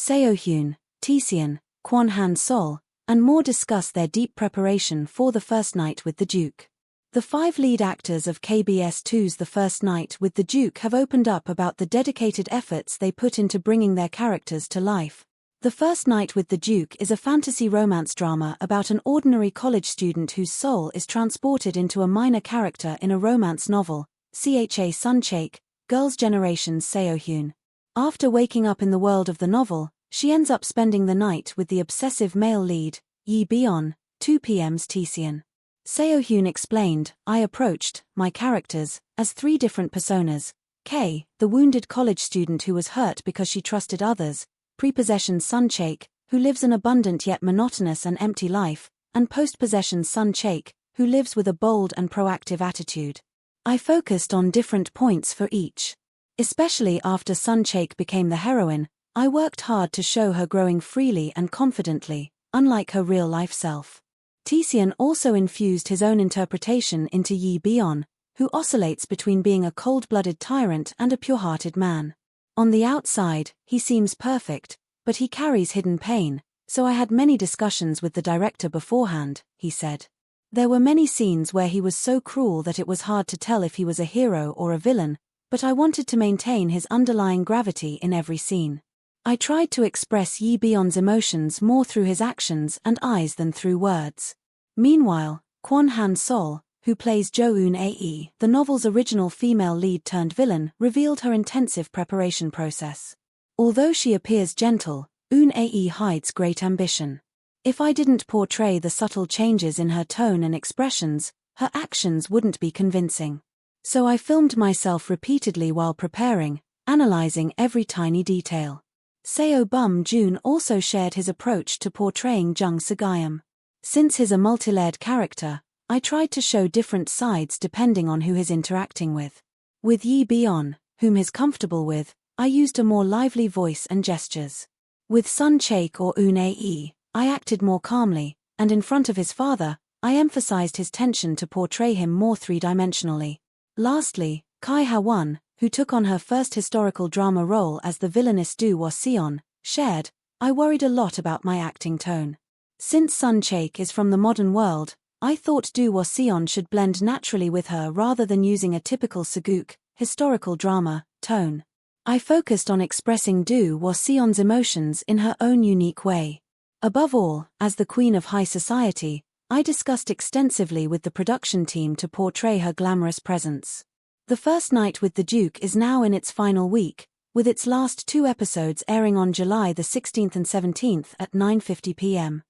Seohyun, Taecyeon, Kwon Han Sol, and more discuss their deep preparation for the first night with the Duke. The 5 lead actors of KBS2's The First Night with the Duke have opened up about the dedicated efforts they put into bringing their characters to life. The First Night with the Duke is a fantasy romance drama about an ordinary college student whose soul is transported into a minor character in a romance novel, Cha Suncheik, Girls' Generation's Seohyun. After waking up in the world of the novel, she ends up spending the night with the obsessive male lead, Yi Beon, 2 PM's Taecyeon. Seohyun explained, "I approached my characters as 3 different personas. K, the wounded college student who was hurt because she trusted others, pre-possession Suncheik, who lives an abundant yet monotonous and empty life, and post-possession Suncheik, who lives with a bold and proactive attitude. I focused on different points for each. Especially after Suncheik became the heroine, I worked hard to show her growing freely and confidently, unlike her real-life self." Taecyeon also infused his own interpretation into Yi Beon, who oscillates between being a cold-blooded tyrant and a pure-hearted man. "On the outside, he seems perfect, but he carries hidden pain, so I had many discussions with the director beforehand," he said. "There were many scenes where he was so cruel that it was hard to tell if he was a hero or a villain, but I wanted to maintain his underlying gravity in every scene. I tried to express Yi Beon's emotions more through his actions and eyes than through words." Meanwhile, Kwon Han Sol, who plays Jo Eun-ae, the novel's original female lead-turned-villain, revealed her intensive preparation process. "Although she appears gentle, Eun-ae hides great ambition. If I didn't portray the subtle changes in her tone and expressions, her actions wouldn't be convincing. So I filmed myself repeatedly while preparing, analyzing every tiny detail." Seo Bum-joon also shared his approach to portraying Jung Se-gyum. "Since he's a multilayered character, I tried to show different sides depending on who he's interacting with. With Yi Beon, whom he's comfortable with, I used a more lively voice and gestures. With Suncheik or Eun-ae, I acted more calmly, and in front of his father, I emphasized his tension to portray him more three-dimensionally." Lastly, Kai Ha-won, who took on her first historical drama role as the villainess Do Woo-seon, shared, "I worried a lot about my acting tone. Since Suncheik is from the modern world, I thought Do Woo-seon should blend naturally with her rather than using a typical Saguk, historical drama, tone. I focused on expressing Do Woo-seon's emotions in her own unique way. Above all, as the queen of high society, I discussed extensively with the production team to portray her glamorous presence." The First Night with the Duke is now in its final week, with its last 2 episodes airing on July the 16th and 17th at 9:50 p.m.